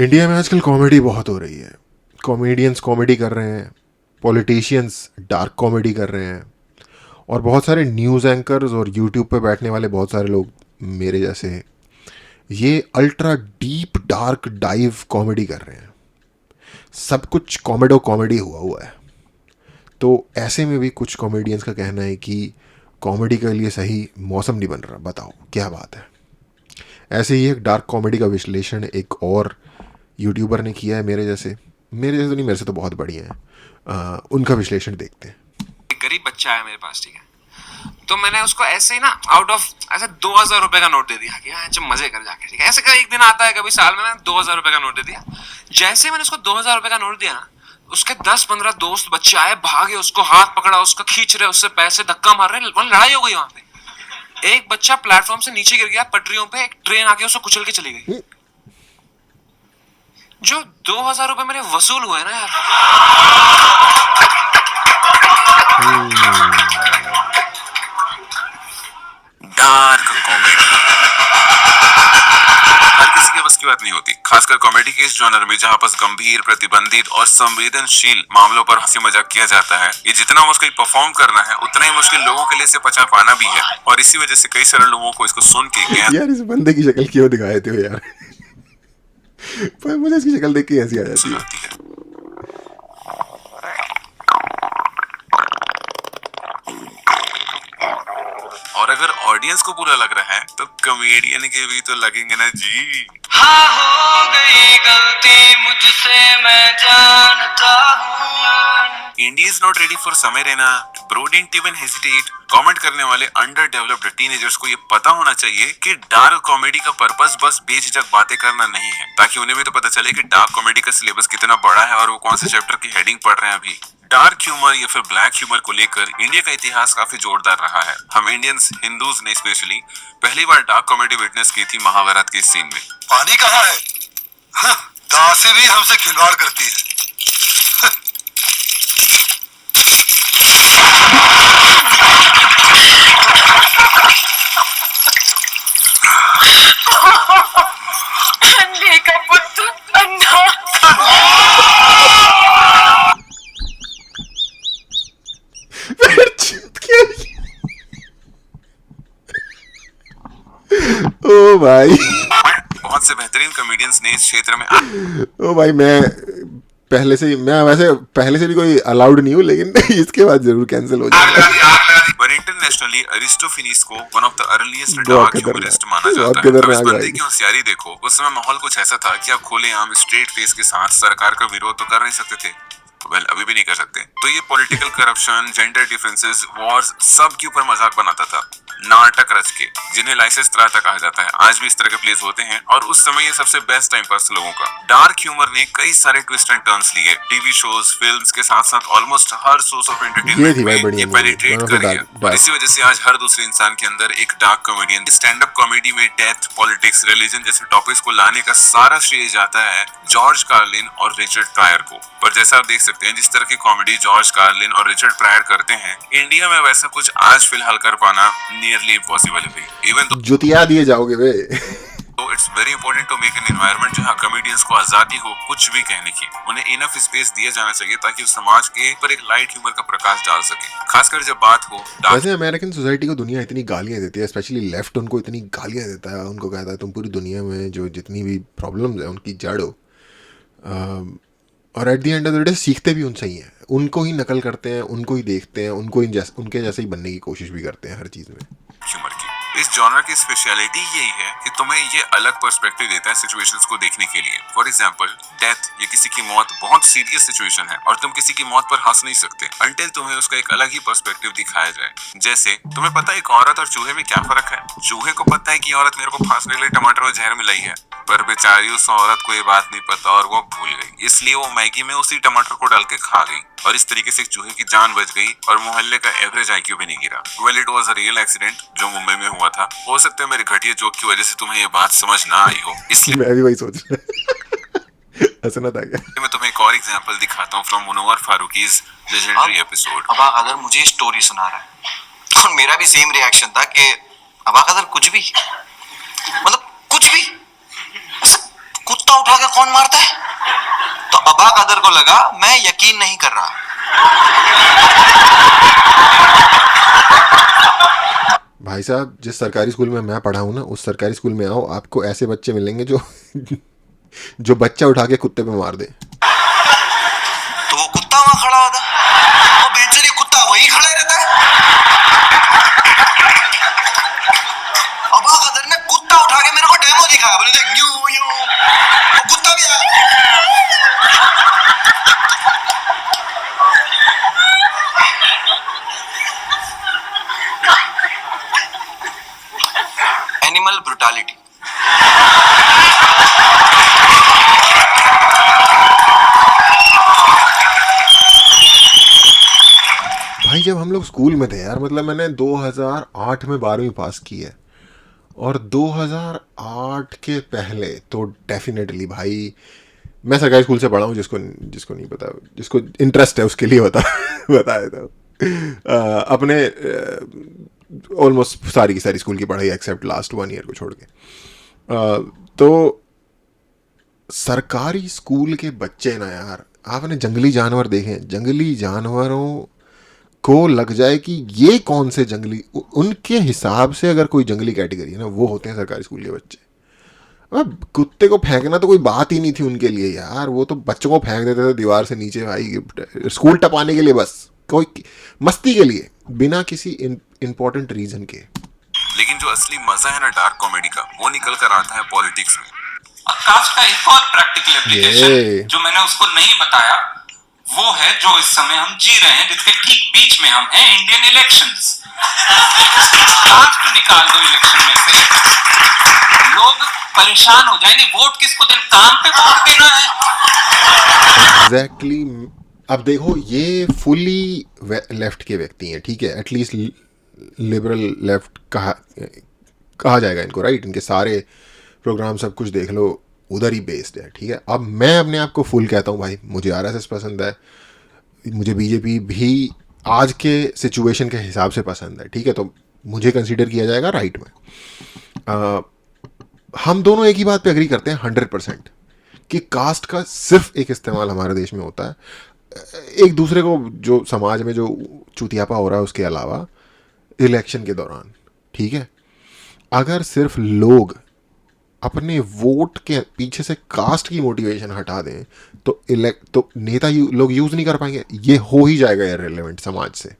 India में आजकल comedy बहुत हो रही है। कॉमेडियंस कॉमेडी कर रहे हैं, पॉलिटिशियंस डार्क कॉमेडी कर रहे हैं, और बहुत सारे न्यूज़ एंकर्स और यूट्यूब पे बैठने वाले बहुत सारे लोग मेरे जैसे ये ultra deep dark dive comedy कर रहे हैं। सब कुछ कॉमेडो कॉमेडी हुआ हुआ है। तो ऐसे में भी कुछ कॉमेडियंस का कहना है कि कॉमेडी के लिए सही मौसम नहीं बन रहा। बताओ क्या बात है। ऐसे ही एक डार्क कॉमेडी का विश्लेषण एक और यूट्यूबर ने किया है मेरे जैसे तो नहीं, मेरे से तो बहुत बढ़िया है। उनका विश्लेषण देखते हैं। एक गरीब बच्चा है मेरे पास, ठीक है, तो मैंने उसको ऐसे ही ना आउट ऑफ ऐसे 2,000 रुपए का नोट दे दिया कि जब मजे कर जाके, ठीक है, ऐसे का एक दिन आता है कभी साल में, मैंने 2,000 रुपए का नोट दे दिया। जैसे मैंने उसको 2,000 रुपए का नोट दिया ना, उसके 10-15 दोस्त बच्चे आए, भागे, उसको हाथ पकड़ा, उसका खींच रहे, उससे पैसे धक्का मार रहे, वहां लड़ाई हो गई। वहां पे एक बच्चा प्लेटफॉर्म से नीचे गिर गया, पटरियों पे एक ट्रेन आके उसको कुचल के चली गई। जो 2,000 रुपए मेरे वसूल हुए ना यार, डार्क कॉमेडी हर किसी के बस की बात नहीं होती, खासकर कॉमेडी के इस जॉनर में जहां बस गंभीर, प्रतिबंधित और संवेदनशील मामलों पर हंसी मजाक किया जाता है। ये जितना मुश्किल परफॉर्म करना है, उतना ही मुश्किल लोगों के लिए इसे पचा पाना भी है। और इसी वजह से कई सारे लोगों को इसको सुन के यार इस बंदे की शक्ल क्यों दिखाए थे यार? पर मुझे इसकी शक्ल देख के ऐसी आ जाती है। और अगर ऑडियंस को बुरा लग रहा है तो कॉमेडियन के भी तो लगेंगे ना जी। हाँ, हो गई गलती मुझसे, मैं जानता हूँ। India is not ready for Samay Raina, bro didn't even hesitate. Comment करने वाले अंडर डेवलप्ड टीनेजर्स को ये पता होना चाहिए कि डार्क कॉमेडी का पर्पस बस बेझिझक बातें करना नहीं है, ताकि उन्हें भी तो पता चले कि डार्क कॉमेडी का सिलेबस कितना बड़ा है और वो कौन से चैप्टर की हेडिंग पढ़ रहे हैं अभी। डार्क ह्यूमर या फिर ब्लैक ह्यूमर को लेकर इंडिया का इतिहास काफी जोरदार रहा है। हम इंडियंस, हिंदूज ने स्पेशली पहली बार डार्क कॉमेडी विटनेस की थी महाभारत के सीन में। पानी कहाँ है? दासी भी हमसे खिलवाड़ करती है। अंधे का पुत्र अंधा। ओ भाई, बहुत से बेहतरीन कॉमेडियंस ने इस क्षेत्र में ओ भाई, मैं वैसे पहले से भी कोई अलाउड नहीं हूँ, लेकिन इसके बाद जरूर कैंसिल हो जाएगा। पर इंटरनेशनली अरिस्टोफेनीज को वन ऑफ द अर्लीस्ट बहुत डार्क खतरनाक, ह्यूमरिस्ट माना बहुत जाता है। अब खतरनाक इस बंदे भाई। की होशियारी देखो। उस समय माहौल कुछ ऐसा था कि आप खुलेआम स्ट्रेट फेस के साथ सरकार का विरोध तो कर नहीं सकते थे। वेल, अभी भी नहीं कर सकते। तो ये political corruption, gender differences, Wars, सब के ऊपर मजाक बनाता था, नाटक रच के, जिन्हें लाइसेंस त्राता कहा जाता है। आज भी इस तरह के प्लेस होते हैं और उस समय ये सबसे बेस्ट टाइम पास लोगों का। डार्क ह्यूमर ने कई सारे ट्विस्ट एंड टर्न्स लिए, टीवी शोज, फिल्म्स के साथ साथ almost her source of entertainment में ये पेनिट्रेट कर गया। और इसी वजह से आज हर दूसरे इंसान के अंदर एक dark comedian. Stand up comedy में डेथ, पॉलिटिक्स, रिलीजन जैसे टॉपिक्स को लाने का सारा श्रेय जाता है जॉर्ज कार्लिन और रिचर्ड प्रायर को। पर जैसा आप देख सकते हैं, जिस तरह की कॉमेडी जॉर्ज कार्लिन और रिचर्ड प्रायर करते हैं, इंडिया में वैसा कुछ आज फिलहाल कर पाना नियरली इम्पॉसिबल है। इवन जुतिया दिए जाओगे वे। तो it's very important to make an environment जहां कॉमेडियंस को आजादी हो कुछ भी कहने की। उन्हें इनफ स्पेस दिया जाना चाहिए ताकि उस समाज के ऊपर एक लाइट ह्यूमर का प्रकाश डाल सके, खासकर जब बात हो वैसे अमेरिकन सोसाइटी को दुनिया इतनी गालियां देती है, स्पेशली लेफ्ट उनको इतनी गालियां देता है, उनको कहता है तुम पूरी दुनिया में जो जितनी भी प्रॉब्लम्स है उनकी जड़ हो। और eight the end of the day सीखते भी उनसे ही हैं, उनको ही नकल करते हैं, उनको ही देखते हैं, उनके जैसे ही बनने की कोशिश भी करते हैं हर चीज़ में। ह्यूमर की इस जॉनर की स्पेशलिटी यही है कि तुम्हें ये अलग पर्सपेक्टिव देता है सिचुएशंस को देखने के लिए। फॉर एग्जांपल, डेथ या किसी की मौत बहुत सीरियस सिचुएशन है और तुम किसी की मौत पर हंस नहीं सकते अनटिल तुम्हें उसका एक अलग ही पर्सपेक्टिव दिखाया जाए। जैसे तुम्हें पता है एक औरत और चूहे में क्या फर्क है? चूहे को पता है कि औरत मेरे को फांसने के लिए टमाटर में जहर मिलाई है, पर बेचारी उस औरत को ये बात नहीं पता और वो भूल गई, इसलिए वो मैगी में उसी टमाटर को डाल के खा गई और इस तरीके से एक चूहे की जान बच गई और मोहल्ले का एवरेज IQ भी नहीं गिरा। Well, it was a real accident जो मुंबई में हुआ था। हो सकता है मेरे घटिया जोक की वजह से तुम्हें ये बात समझ ना आई हो, इसलिए मैं भी वही सोच रहा हंसना था क्या? मैं तुम्हें एक और एग्जांपल दिखाता हूँ फ्रॉम मुनव्वर फारूकीज लेजेंडरी एपिसोड। अब अगर मुझे स्टोरी सुना रहा है तो मेरा भी सेम रिएक्शन था कि अब अगर कुछ भी, मतलब कुछ भी, कुत्ता उठा के कौन मारता है? तो अबा कदर को लगा मैं यकीन नहीं कर रहा। भाई साहब, जिस सरकारी स्कूल में मैं पढ़ा हूँ ना, उस सरकारी स्कूल में आओ, आपको ऐसे बच्चे मिलेंगे जो जो बच्चा उठा के कुत्ते पे मार दे। तो वो कुत्ता वहां खड़ा होता, वो बेचारी कुत्ता वहीं खड़ा रहता है। अबा कदर ने कुत्ता उठा के मेरे को डेमो दिखाया, बोले देख यूं यूं, वो कुत्ता भी आया। Animal brutality. भाई जब हम लोग स्कूल में थे यार, मतलब मैंने 2008 में 12वीं पास की है, और 2008 के पहले तो डेफिनेटली भाई, मैं सरकारी स्कूल से पढ़ा हूँ, जिसको जिसको नहीं पता, जिसको इंटरेस्ट है उसके लिए बता देता हूँ। अपने ऑलमोस्ट सारी की सारी स्कूल की पढ़ाई एक्सेप्ट लास्ट 1 ईयर को छोड़ के, तो सरकारी स्कूल के बच्चे ना यार, आपने जंगली जानवर देखे, जंगली जानवरों को लग जाए कि ये कौन से जंगली, उनके हिसाब से अगर कोई जंगली कैटेगरी है ना, वो होते हैं सरकारी स्कूल के बच्चे। अब कुत्ते को फेंकना तो कोई बात ही नहीं थी उनके लिए यार, वो तो बच्चों को फेंक देते थे दीवार से नीचे भाई, स्कूल टपाने के लिए, बस कोई मस्ती के लिए, बिना किसी इंपॉर्टेंट रीजन के। लेकिन जो असली मजा है ना डार्क कॉमेडी का, वो निकल कर आता है पॉलिटिक्स में। कास्ट का एक और प्रैक्टिकल एप्लीकेशन जो मैंने उसको नहीं बताया, वो है जो इस समय हम जी रहे हैं, जिसके ठीक बीच में हम हैं, इंडियन इलेक्शंस। कास्ट निकाल दो इलेक्शन में से, लोग परेशान हो जाएंगे, वोट किसको देना, काम पे वोट देना है। एग्जैक्टली। अब देखो, ये फुली लेफ्ट के व्यक्ति हैं, ठीक है, एटलीस्ट लिबरल लेफ्ट कहा जाएगा इनको, राइट? इनके सारे प्रोग्राम सब कुछ देख लो उधर ही बेस्ड है, ठीक है। अब मैं अपने आप को फुल कहता हूँ भाई, मुझे आरएसएस पसंद है, मुझे बीजेपी भी आज के सिचुएशन के हिसाब से पसंद है, ठीक है, तो मुझे कंसीडर किया जाएगा राइट में। हम दोनों एक ही बात पे एग्री करते हैं 100% कि कास्ट का सिर्फ एक इस्तेमाल हमारे देश में होता है एक दूसरे को, जो समाज में जो चूतियापा हो रहा है उसके अलावा, इलेक्शन के दौरान, ठीक है। अगर सिर्फ लोग अपने वोट के पीछे से कास्ट की मोटिवेशन हटा दें तो नेता लोग यूज नहीं कर पाएंगे, ये हो ही जाएगा इररिलेवेंट समाज से।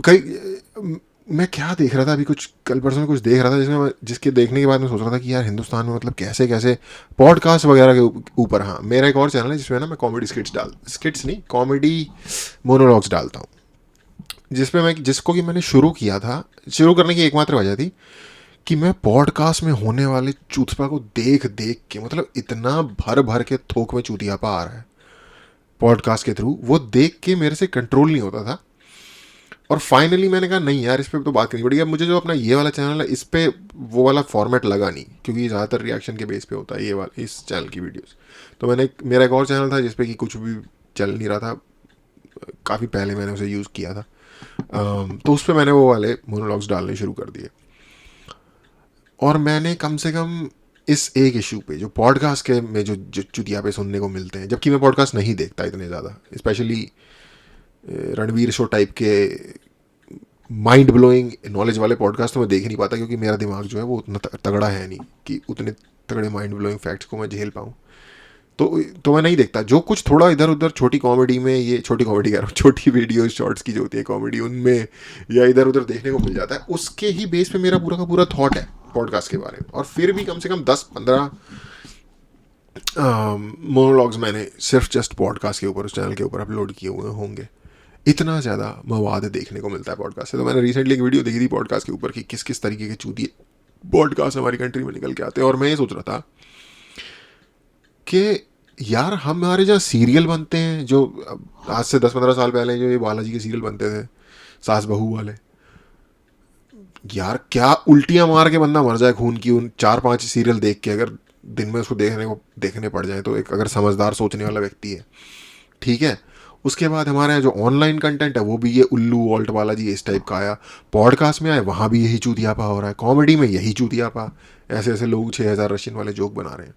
कई मैं क्या देख रहा था अभी, कुछ कल परसों में कुछ देख रहा था, जिसके देखने के बाद मैं सोच रहा था कि यार हिंदुस्तान में मतलब कैसे कैसे पॉडकास्ट वगैरह के ऊपर, हाँ मेरा एक और चैनल है जिसमें ना मैं कॉमेडी स्किट्स नहीं, कॉमेडी मोनोलॉग्स डालता हूँ, जिसपे मैं, जिसको कि मैंने शुरू किया था, शुरू करने की एकमात्र वजह थी कि मैं पॉडकास्ट में होने वाले चूतियापा को देख के, मतलब इतना भर के थोक में चूतियापा आ रहा है पॉडकास्ट के थ्रू, वो देख के मेरे से कंट्रोल नहीं होता था। और फाइनली मैंने कहा नहीं यार, इस पर तो बात करनी पड़ेगी। अब मुझे जो अपना ये वाला चैनल है, इस पे वो वाला फॉर्मेट लगा नहीं, क्योंकि ज़्यादातर रिएक्शन के बेस पे होता है ये वाला, इस चैनल की वीडियोस। तो मेरा एक और चैनल था जिसपे कि कुछ भी चल नहीं रहा था, काफ़ी पहले मैंने उसे यूज़ किया था, तो उस पर मैंने वो वाले मोनोलॉग्स डालने शुरू कर दिए। और मैंने कम से कम इस एक इशू पे, जो पॉडकास्ट के में जो चुतियापे सुनने को मिलते हैं, जबकि मैं पॉडकास्ट नहीं देखता इतने ज़्यादा, स्पेशली रणवीर शो टाइप के माइंड ब्लोइंग नॉलेज वाले पॉडकास्ट तो मैं देख ही नहीं पाता, क्योंकि मेरा दिमाग जो है वो उतना तगड़ा है नहीं कि उतने तगड़े माइंड ब्लोइंग फैक्ट्स को मैं झेल पाऊँ। तो मैं नहीं देखता। जो कुछ थोड़ा इधर उधर छोटी कॉमेडी में, ये छोटी कॉमेडी कह रहा हूँ, छोटी वीडियो शॉर्ट्स की जो होती है कॉमेडी, उनमें या इधर उधर देखने को मिल जाता है, उसके ही बेस पे मेरा पूरा का पूरा थॉट है पॉडकास्ट के बारे में। और फिर भी कम से कम 10-15 मोनोलॉग्स मैंने सिर्फ जस्ट पॉडकास्ट के ऊपर, उस चैनल के ऊपर अपलोड किए हुए होंगे। इतना ज़्यादा मवाद देखने को मिलता है पॉडकास्ट से। तो मैंने रिसेंटली एक वीडियो देखी थी पॉडकास्ट के ऊपर कि किस किस तरीके के चूतिए पॉडकास्ट हमारी कंट्री में निकल के आते हैं। और मैं ये सोच रहा था कि यार हमारे जहाँ सीरियल बनते हैं, जो आज से 10-15 साल पहले जो ये बालाजी के सीरियल बनते थे, सास बहू वाले, यार क्या उल्टियाँ मार के बंदा मर जाए खून की उन 4-5 सीरियल देख के, अगर दिन में उसको देखने पड़ जाए। तो एक अगर समझदार सोचने वाला व्यक्ति है, ठीक है, उसके बाद हमारे यहाँ जो ऑनलाइन कंटेंट है वो भी ये उल्लू वॉल्ट वाला जी इस टाइप का आया, पॉडकास्ट में आए वहाँ भी यही चूतियापा हो रहा है, कॉमेडी में यही चूतियापा, ऐसे ऐसे लोग 6000 रशियन वाले जोक बना रहे हैं।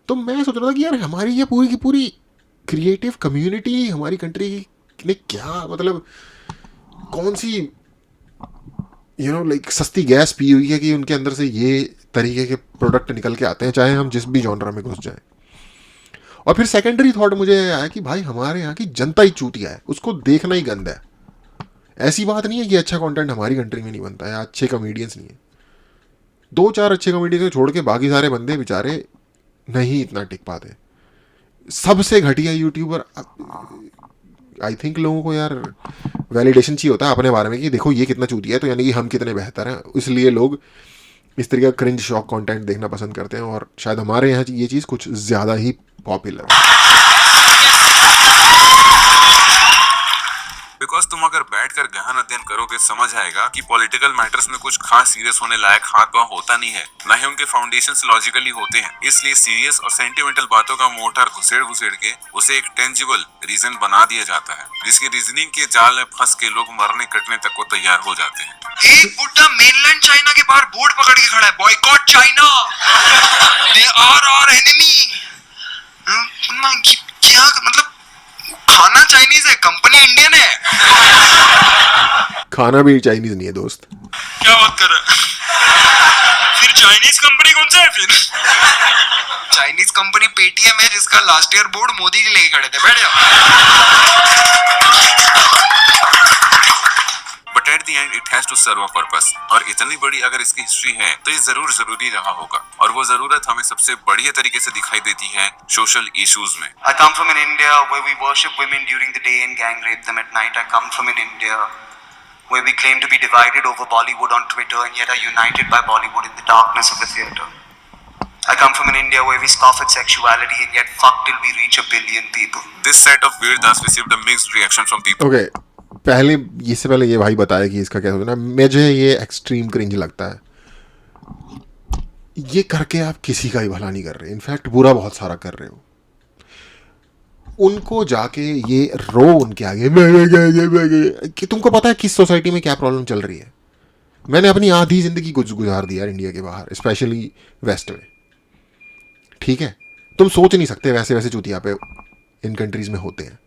तो मैं सोच रहा था कि यार हमारी ये पूरी की पूरी क्रिएटिव कम्युनिटी हमारी कंट्री ने क्या मतलब कौन सी लाइक सस्ती गैस पी हुई है कि उनके अंदर से ये तरीके के प्रोडक्ट निकल के आते हैं, चाहे हम जिस भी जॉनरा में घुस जाएं। और फिर सेकेंडरी थॉट मुझे आया कि भाई हमारे यहाँ की जनता ही चूतिया है, उसको देखना ही गंदा है। ऐसी बात नहीं है कि अच्छा कंटेंट हमारी कंट्री में नहीं बनता है, अच्छे कॉमेडियंस नहीं है, 2-4 अच्छे कॉमेडियंस को छोड़ के बाकी सारे बंदे बेचारे नहीं इतना टिक पाते। सबसे घटिया यूट्यूबर, आई थिंक लोगों को यार वैलिडेशन चाहिए होता है अपने बारे में कि देखो ये कितना चूतिया है, तो यानी कि हम कितने बेहतर हैं, इसलिए लोग इस तरीके का क्रिंज शॉक कंटेंट देखना पसंद करते हैं। और शायद हमारे यहाँ ये चीज़ कुछ ज़्यादा ही पॉपुलर है। बिकॉज तुम अगर बैठकर गहन अध्ययन करोगे समझ आएगा कि पॉलिटिकल मैटर्स में कुछ खास सीरियस होने लायक हाथ पांव होता नहीं है, ना ही उनके फाउंडेशंस लॉजिकली होते हैं। इसलिए सीरियस और सेंटिमेंटल बातों का मोटर घुसेड़ घुसेड़ के उसे एक टेंजिबल रीजन बना दिया जाता है, जिसकी रीजनिंग के जाल में फंस के लोग मरने कटने तक को तैयार हो जाते हैं। एक बुड्ढा मेनलैंड चाइना के बाहर बोर्ड पकड़ के खड़ा है, boycott China, they are our enemy. क्या मतलब खाना चाइनीज है, कंपनी इंडियन है। खाना भी चाइनीज नहीं है दोस्त। क्या बात कर रहा है? फिर चाइनीज कंपनी कौन सा है फिर? चाइनीज कंपनी पेटीएम है, जिसका last year board Modi ji लेके खड़े थे। बैठ जाओ। But at the end it has to serve a purpose, और इतनी बड़ी अगर इसकी हिस्ट्री है तो ये जरूरी रहा होगा, और वो जरूरत हमें सबसे बढ़िया तरीके से दिखाई देती है सोशल इश्यूज में। I come from an India where we worship women during the day and gang rape them at night. I come from an India where we claim to be divided over Bollywood on Twitter and yet are united by Bollywood in the darkness of the theatre. I come from an India where we scoff at sexuality and yet fuck till we reach 1 billion people. This set of Veer Das received a mixed reaction from people. Okay, पहले इससे पहले ये भाई बताया कि इसका क्या होता है, मुझे ये एक्सट्रीम क्रिंज लगता है। ये करके आप किसी का ही भला नहीं कर रहे, इनफैक्ट बुरा बहुत सारा कर रहे हो। उनको जाके ये रो उनके आगे कि तुमको पता है किस सोसाइटी में क्या प्रॉब्लम चल रही है। मैंने अपनी आधी ज़िंदगी गुजार दी यार इंडिया के बाहर, स्पेशली वेस्ट में, ठीक है। तुम सोच नहीं सकते वैसे वैसे चूतिया पे इन कंट्रीज़ में होते हैं।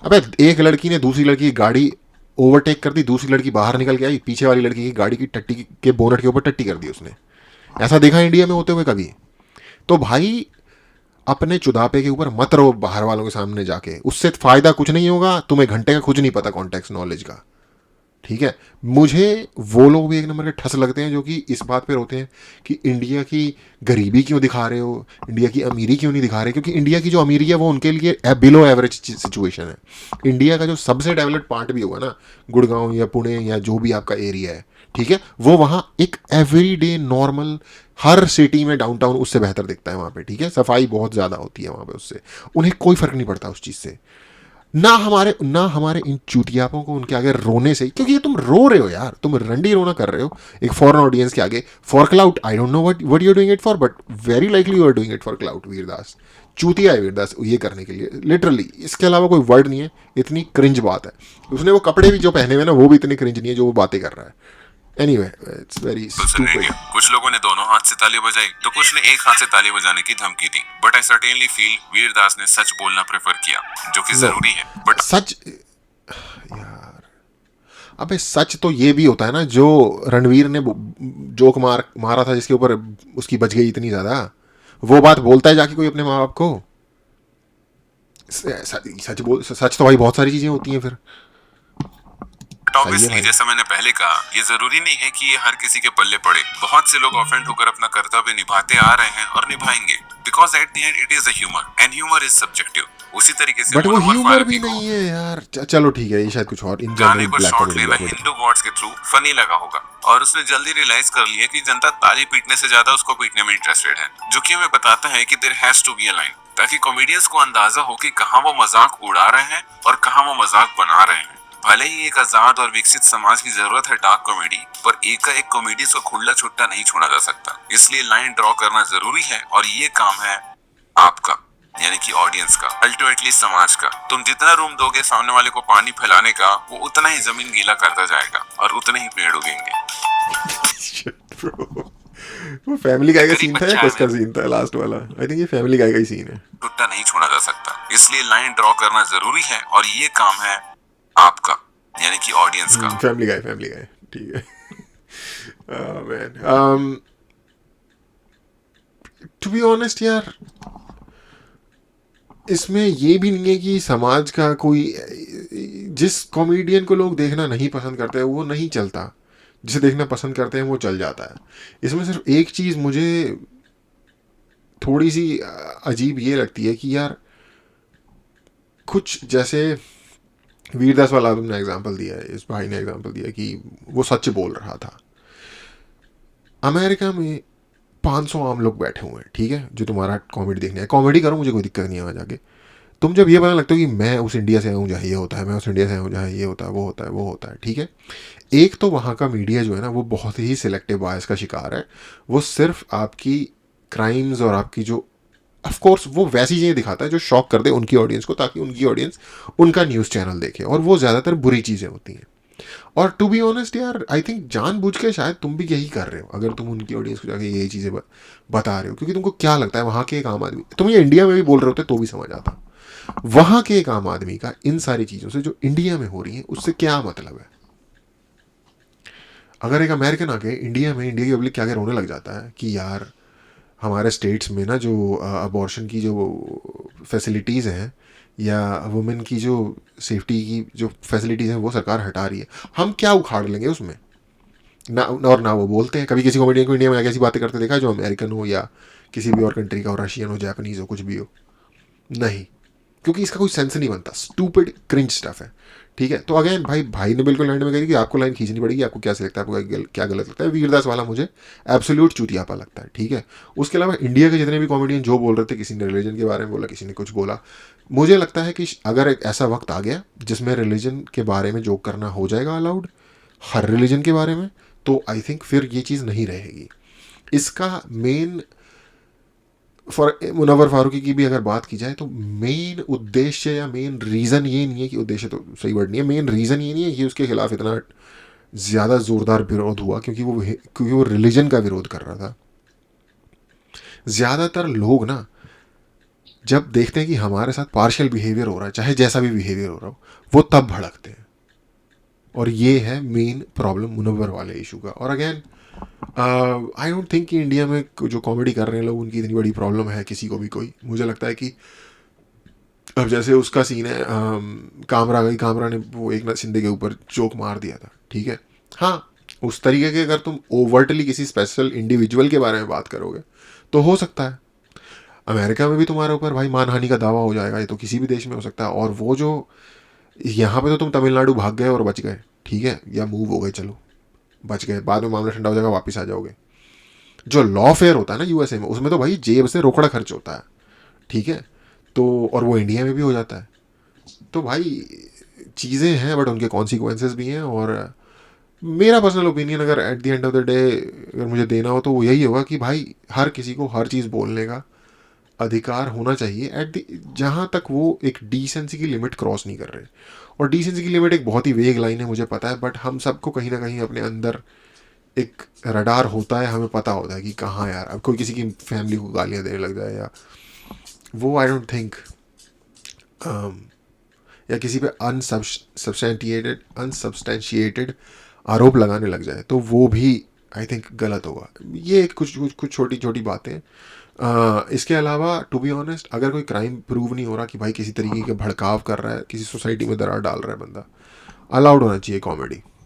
अबे एक लड़की ने दूसरी लड़की की गाड़ी ओवरटेक कर दी, दूसरी लड़की बाहर निकल के आई, पीछे वाली लड़की की गाड़ी की टट्टी के बोनट के ऊपर टट्टी कर दी उसने। ऐसा देखा इंडिया में होते हुए कभी? तो भाई अपने चुदापे के ऊपर मत रहो बाहर वालों के सामने जाके, उससे फ़ायदा कुछ नहीं होगा, तुम्हें घंटे का कुछ नहीं पता कॉन्टेक्स्ट नॉलेज का, ठीक है। मुझे वो लोग भी एक नंबर के ठस लगते हैं जो कि इस बात पे रोते हैं कि इंडिया की गरीबी क्यों दिखा रहे हो, इंडिया की अमीरी क्यों नहीं दिखा रहे, क्योंकि इंडिया की जो अमीरी है वो उनके लिए बिलो एवरेज सिचुएशन है। इंडिया का जो सबसे डेवलप्ड पार्ट भी होगा ना, गुड़गांव या पुणे या जो भी आपका एरिया है, ठीक है, वो वहाँ एक एवरीडे नॉर्मल हर सिटी में डाउनटाउन उससे बेहतर दिखता है वहाँ पे, ठीक है। सफाई बहुत ज़्यादा होती है वहाँ पे, उससे उन्हें कोई फ़र्क नहीं पड़ता उस चीज़ से। ना हमारे इन चूतियापों को उनके आगे रोने से, क्योंकि ये तुम रो रहे हो यार, तुम रंडी रोना कर रहे हो एक फॉरेन ऑडियंस के आगे for clout. I don't know what you are doing it for, but very likely you are doing it for clout. Vir Das चूतिया है वीरदास ये करने के लिए, लिटरली, इसके अलावा कोई वर्ड नहीं है। इतनी क्रिंज बात है। उसने वो कपड़े भी जो पहने हुए ना वो भी इतनी क्रिंज नहीं है जो वो बातें कर रहा है। Anyway it's very stupid. कुछ लोगों ने दोनों हाथ से ताली बजाई तो कुछ ने एक हाथ से ताली बजाने की धमकी दी, but I certainly feel Vir Das ने सच बोलना प्रेफर किया, जो कि जरूरी है। बट सच यार, अबे सच तो ये भी होता है ना, जो रणवीर ने जोक मारा था जिसके ऊपर उसकी बच गई इतनी ज्यादा, वो बात बोलता है जाके कोई अपने माँ बाप को? सच तो भाई बहुत सारी चीजें होती हैं फिर। ऑब्वियसली जैसा मैंने पहले कहा, ये जरूरी नहीं है कि ये हर किसी के पल्ले पड़े। बहुत से लोग ऑफेंड होकर अपना कर्तव्य निभाते आ रहे हैं और निभाएंगे, because at the end it is a humour and humour is subjective. उसी तरीके से बट वो ह्यूमर भी नहीं है यार। चलो ठीक है, ये शायद कुछ और इन गाने को शॉर्ट लेना हिंदू गॉड्स के थ्रू फनी लगा होगा, और उसने जल्दी रियलाइज कर लिया कि जनता ताली पीटने से ज्यादा उसको पीटने में इंटरेस्टेड है, जो कि हमें बताता है कि there has to be a line, ताकि कॉमेडियंस को अंदाजा हो कि कहां वो मजाक उड़ा रहे हैं और कहां वो मजाक बना रहे हैं। भले ही एक आजाद और विकसित समाज की जरूरत है डार्क कॉमेडी, पर एक कॉमेडी को खुला छुट्टा नहीं छोड़ा जा सकता। इसलिए लाइन ड्रॉ करना जरूरी है, और ये काम है आपका। यानी कि ऑडियंस का, अल्टीमेटली समाज का। तुम जितना रूम दोगे सामने वाले को पानी फैलाने का, वो उतना ही जमीन गीला करता जाएगा और उतने ही पेड़ उगेंगे। वो फैमिली गाय का गरीब सीन था या बच्चा है किसका सीन था लास्ट वाला? आई थिंक ये फैमिली गाय का ही सीन है। टुट्टा नहीं छोड़ा जा सकता, इसलिए लाइन ड्रॉ करना जरूरी है और ये काम है आपका, यानी कि ऑडियंस का। फैमिली गाय ठीक है। मैन टू बी ऑनेस्ट यार, इसमें ये भी नहीं है कि समाज का कोई, जिस कॉमेडियन को लोग देखना नहीं पसंद करते वो नहीं चलता, जिसे देखना पसंद करते हैं वो चल जाता है। इसमें सिर्फ एक चीज़ मुझे थोड़ी सी अजीब ये लगती है कि यार कुछ, जैसे वीरदास वाला तुमने एग्जांपल दिया है, इस भाई ने एग्जांपल दिया कि वो सच बोल रहा था। अमेरिका में 500 आम लोग बैठे हुए हैं, ठीक है, जो तुम्हारा कॉमेडी देखने है। कॉमेडी करो, मुझे कोई दिक्कत नहीं है वहाँ जाके। तुम जब ये बताने लगते हो कि मैं उस इंडिया से आया हूँ जहाँ ये होता है, मैं उस इंडिया से आया हूँ जहाँ ये होता है, वो होता है, वो होता है, ठीक है। एक तो वहाँ का मीडिया जो है ना वो बहुत ही सिलेक्टिव बायस का शिकार है। वो सिर्फ आपकी क्राइम्स और आपकी जो, ऑफ कोर्स वो वैसी चीज़ें दिखाता है जो शॉक कर दे उनकी ऑडियंस को, ताकि उनकी ऑडियंस उनका न्यूज़ चैनल देखे, और वो ज़्यादातर बुरी चीज़ें होती हैं। और टू बी ऑनेस्ट यार, आई थिंक जानबूझ के शायद तुम भी यही कर रहे हो, अगर तुम उनकी ऑडियंस को जाके यही चीज़ें बता रहे हो, क्योंकि तुमको क्या लगता है वहाँ के एक आम आदमी, तुम ये इंडिया में भी बोल रहे होते तो भी समझ आता, वहाँ के एक आम आदमी का इन सारी चीज़ों से जो इंडिया में हो रही है उससे क्या मतलब है। अगर एक अमेरिकन आके इंडिया में, इंडिया की पब्लिक क्या रोने लग जाता है कि यार हमारे स्टेट्स में ना जो अबॉर्शन की जो फैसिलिटीज़ हैं या वुमेन की जो सेफ्टी की जो फैसिलिटीज़ हैं वो सरकार हटा रही है, हम क्या उखाड़ लेंगे उसमें ना। और ना वो बोलते हैं, कभी किसी कॉमेडियन को इंडिया में आके ऐसी बातें करते देखा है जो अमेरिकन हो या किसी भी और कंट्री का हो, रशियन हो, जापानीज़ हो, कुछ भी हो? नहीं, क्योंकि इसका कोई सेंस नहीं बनता, स्टूपिड क्रिंज स्टफ है, ठीक है। तो अगेन भाई ने बिल्कुल एंड में कही कि आपको लाइन खींचनी पड़ेगी, आपको क्या सही लगता है, आपको क्या गलत लगता है। वीरदास वाला मुझे एब्सोल्यूट चूतियापा लगता है, ठीक है। उसके अलावा इंडिया के जितने भी कॉमेडियन जो बोल रहे थे, किसी ने रिलीजन के बारे में बोला, किसी ने कुछ बोला, मुझे लगता है कि अगर एक ऐसा वक्त आ गया जिसमें रिलीजन के बारे में जोक करना हो जाएगा अलाउड, हर रिलीजन के बारे में, तो आई थिंक फिर ये चीज़ नहीं रहेगी। इसका मेन, फॉर मुनव्वर फारूकी की भी अगर बात की जाए तो मेन उद्देश्य या मेन रीज़न ये नहीं है कि, उद्देश्य तो सही वर्ड नहीं है, मेन रीज़न ये नहीं है कि उसके खिलाफ इतना ज़्यादा ज़ोरदार विरोध हुआ क्योंकि वो रिलीजन का विरोध कर रहा था। ज़्यादातर लोग ना जब देखते हैं कि हमारे साथ पार्शियल बिहेवियर हो रहा है, चाहे जैसा भी बिहेवियर हो रहा हो, वो तब भड़कते हैं, और ये है मेन प्रॉब्लम मुनव्वर वाले इशू का। और अगेन आई डोंट थिंक कि इंडिया में जो कॉमेडी कर रहे हैं लोग उनकी इतनी बड़ी प्रॉब्लम है किसी को भी कोई। मुझे लगता है कि अब जैसे उसका सीन है, कामरा ने वो एक नाथ शिंदे के ऊपर जोक मार दिया था, ठीक है। हाँ, उस तरीके के अगर तुम ओवर्टली किसी स्पेशल इंडिविजुअल के बारे में बात करोगे तो हो सकता है अमेरिका में भी तुम्हारे ऊपर भाई मानहानि का दावा हो जाएगा, ये तो किसी भी देश में हो सकता है। और वो जो यहाँ पे तो तुम तमिलनाडु भाग गए और बच गए, ठीक है, या मूव हो गए, चलो बच गए, बाद में मामला ठंडा हो जाएगा, वापस आ जाओगे। जो लॉ फेयर होता है ना यूएसए में, उसमें तो भाई जेब से रोकड़ा खर्च होता है, ठीक है। तो और वो इंडिया में भी हो जाता है। तो भाई चीज़ें हैं, बट उनके कॉन्सिक्वेंसेस भी हैं। और मेरा पर्सनल ओपिनियन अगर eight the end of the day अगर मुझे देना हो तो वो यही होगा कि भाई हर किसी को हर चीज़ बोलने का अधिकार होना चाहिए, जहाँ तक वो एक डिसेंसी की लिमिट क्रॉस नहीं कर रहे। और डिसेंसी की लिमिट एक बहुत ही वेग लाइन है, मुझे पता है, बट हम सबको कहीं ना कहीं अपने अंदर एक रडार होता है, हमें पता होता है कि कहाँ यार अब कोई किसी की फैमिली को गालियाँ देने लग जाए, या वो आई डोंट थिंक, या किसी पे अनसब्सटेंशिएटेड आरोप लगाने लग जाए, तो वो भी आई थिंक गलत होगा। ये कुछ छोटी छोटी बातें। इसके अलावा टू बी ऑनेस्ट, अगर कोई क्राइम प्रूव नहीं हो रहा कि भाई किसी तरीके का भड़काव कर रहा है, किसी सोसाइटी में दरार डाल रहा है बंदा, अलाउड होना चाहिए कॉमेडी।